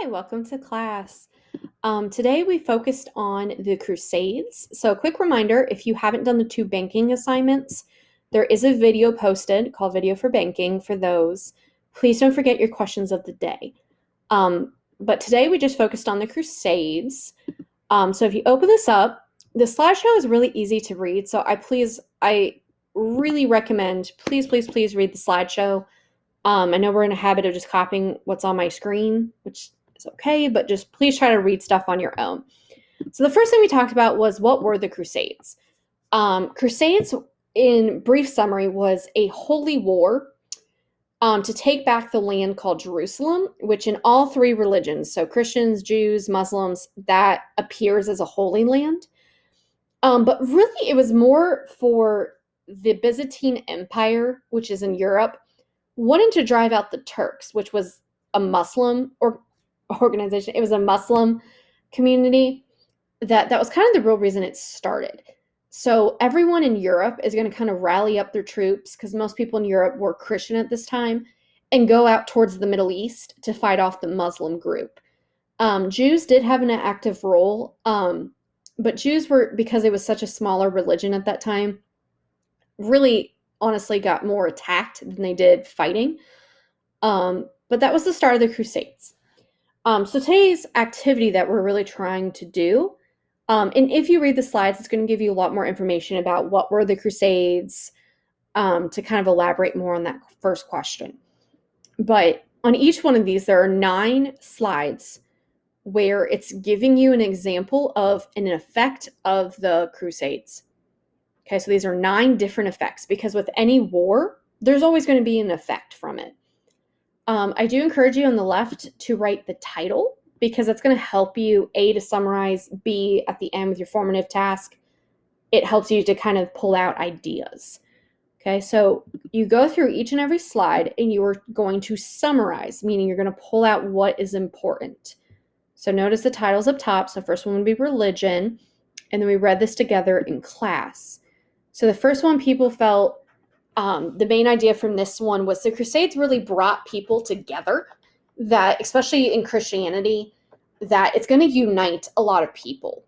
Hi, welcome to class. Today we focused on the Crusades. So, a quick reminder, if you haven't done the two banking assignments, there is a video posted called Video for Banking for those. Please don't forget your questions of the day. But today we just focused on the Crusades. So if you open this up, the slideshow is really easy to read. So I really recommend, please read the slideshow. I know we're in a habit of just copying what's on my screen, which is okay, but just please try to read stuff on your own. So the first thing we talked about was what were the Crusades? Crusades, in brief summary, was a holy war to take back the land called Jerusalem, which in all three religions, so Christians, Jews, Muslims, that appears as a holy land. But really, it was more for the Byzantine Empire, which is in Europe, wanted to drive out the Turks, which was a Muslim organization. It was a Muslim community. That was kind of the real reason it started. So everyone in Europe is going to kind of rally up their troops because most people in Europe were Christian at this time and go out towards the Middle East to fight off the Muslim group. Jews did have an active role, but Jews were, because it was such a smaller religion at that time, really honestly got more attacked than they did fighting. But that was the start of the Crusades. So today's activity that we're really trying to do, and if you read the slides, it's going to give you a lot more information about what were the Crusades, to kind of elaborate more on that first question. But on each one of these, there are 9 slides where it's giving you an example of an effect of the Crusades. Okay, so these are 9 different effects because with any war, there's always going to be an effect from it. I do encourage you on the left to write the title because that's going to help you, A, to summarize, B, at the end with your formative task, it helps you to kind of pull out ideas. Okay, so you go through each and every slide and you are going to summarize, meaning you're going to pull out what is important. So notice the titles up top. So first one would be religion, and then we read this together in class. So the first one people felt, the main idea from this one was the Crusades really brought people together, that especially in Christianity, that it's going to unite a lot of people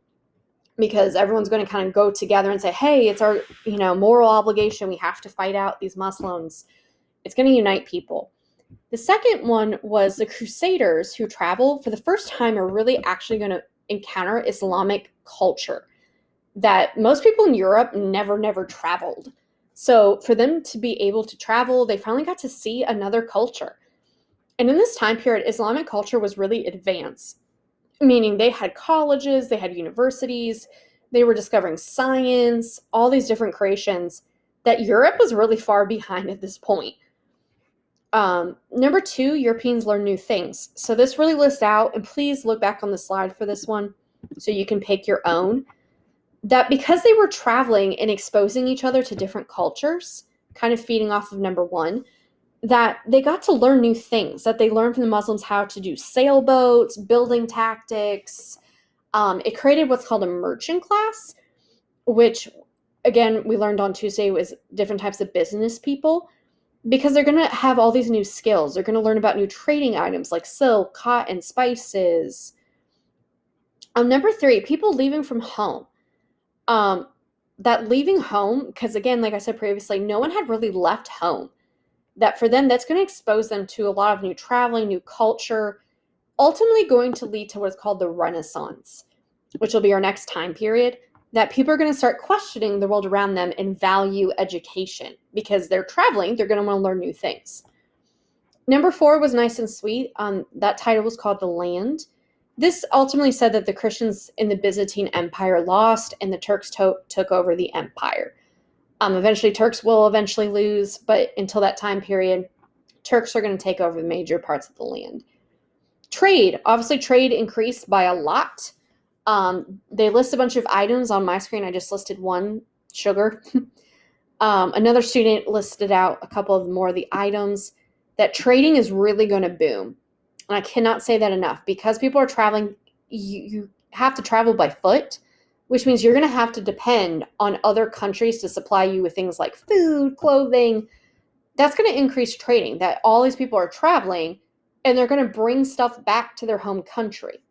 because everyone's going to kind of go together and say, hey, it's our moral obligation. We have to fight out these Muslims. It's going to unite people. The second one was the Crusaders who travel for the first time are really actually going to encounter Islamic culture that most people in Europe never traveled. So for them to be able to travel, they finally got to see another culture. And in this time period, Islamic culture was really advanced, meaning they had colleges, they had universities, they were discovering science, all these different creations that Europe was really far behind at this point. Number 2, Europeans learn new things. So this really lists out, and please look back on the slide for this one so you can pick your own, that because they were traveling and exposing each other to different cultures, kind of feeding off of number 1, that they got to learn new things, that they learned from the Muslims how to do sailboats, building tactics. It created what's called a merchant class, which, again, we learned on Tuesday was different types of business people, because they're going to have all these new skills. They're going to learn about new trading items like silk, cotton, spices. Number 3, people leaving from home. That leaving home, because again, like I said previously, no one had really left home. That for them, that's going to expose them to a lot of new traveling, new culture, ultimately going to lead to what's called the Renaissance, which will be our next time period, that people are going to start questioning the world around them and value education because they're traveling, they're going to want to learn new things. Number 4 was nice and sweet. That title was called The Land. This ultimately said that the Christians in the Byzantine Empire lost and the Turks took over the empire. Eventually, Turks will eventually lose, but until that time period, Turks are going to take over the major parts of the land. Trade. Obviously, trade increased by a lot. They list a bunch of items on my screen. I just listed one, sugar. Another student listed out a couple of more of the items. That trading is really going to boom. And I cannot say that enough. Because people are traveling, you have to travel by foot, which means you're going to have to depend on other countries to supply you with things like food, clothing. That's going to increase trading, that all these people are traveling. and they're going to bring stuff back to their home country.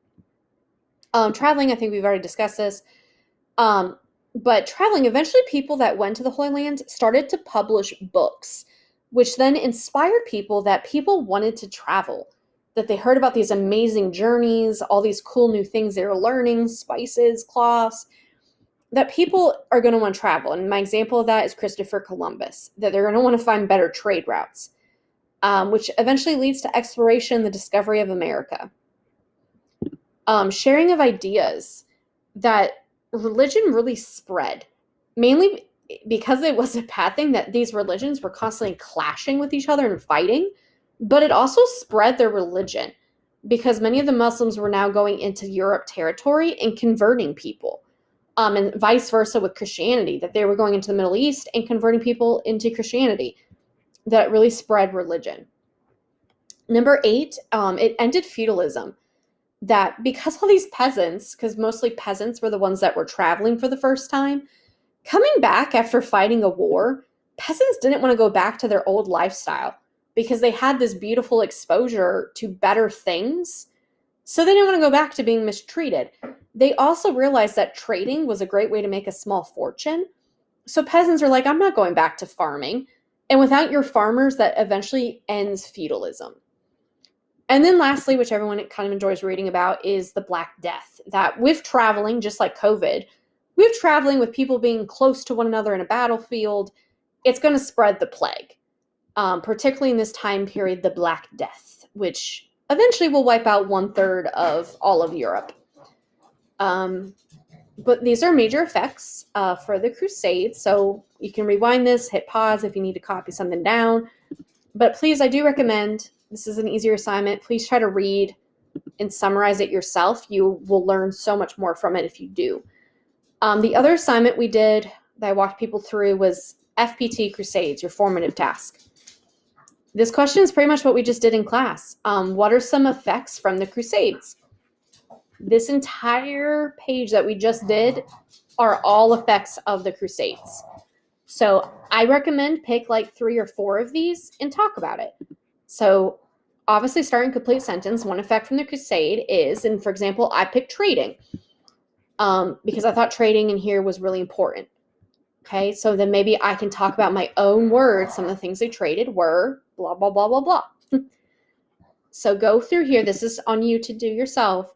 Traveling, I think we've already discussed this. But traveling, eventually people that went to the Holy Land started to publish books, which then inspired people that people wanted to travel, that they heard about these amazing journeys, all these cool new things they were learning, spices, cloths, that people are going to want to travel. And my example of that is Christopher Columbus, that they're going to want to find better trade routes, which eventually leads to exploration, the discovery of America. Sharing of ideas, that religion really spread, mainly because it was a bad thing that these religions were constantly clashing with each other and fighting, but it also spread their religion because many of the Muslims were now going into Europe territory and converting people. And vice versa with Christianity, that they were going into the Middle East and converting people into Christianity, that really spread religion. Number 8, it ended feudalism. That because all these peasants, because mostly peasants were the ones that were traveling for the first time, coming back after fighting a war, peasants didn't want to go back to their old lifestyle because they had this beautiful exposure to better things. So they didn't want to go back to being mistreated. They also realized that trading was a great way to make a small fortune. So peasants are like, I'm not going back to farming. And without your farmers, that eventually ends feudalism. And then lastly, which everyone kind of enjoys reading about, is the Black Death. That with traveling, just like COVID, with traveling, with people being close to one another in a battlefield, it's going to spread the plague. Particularly in this time period, the Black Death, which eventually will wipe out 1/3 of all of Europe. But these are major effects for the Crusades. So you can rewind this, hit pause if you need to copy something down. But please, I do recommend, this is an easier assignment, please try to read and summarize it yourself. You will learn so much more from it if you do. The other assignment we did that I walked people through was FPT Crusades, your formative task. This question is pretty much what we just did in class. What are some effects from the Crusades? This entire page that we just did are all effects of the Crusades. So I recommend pick like 3 or 4 of these and talk about it. So obviously starting complete sentence, one effect from the Crusade is, and for example, I picked trading because I thought trading in here was really important. Okay, so then maybe I can talk about my own words. Some of the things they traded were blah, blah, blah, blah, blah. So go through here. This is on you to do yourself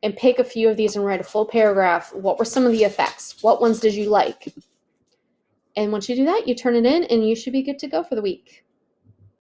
and pick a few of these and write a full paragraph. What were some of the effects? What ones did you like? And once you do that, you turn it in and you should be good to go for the week.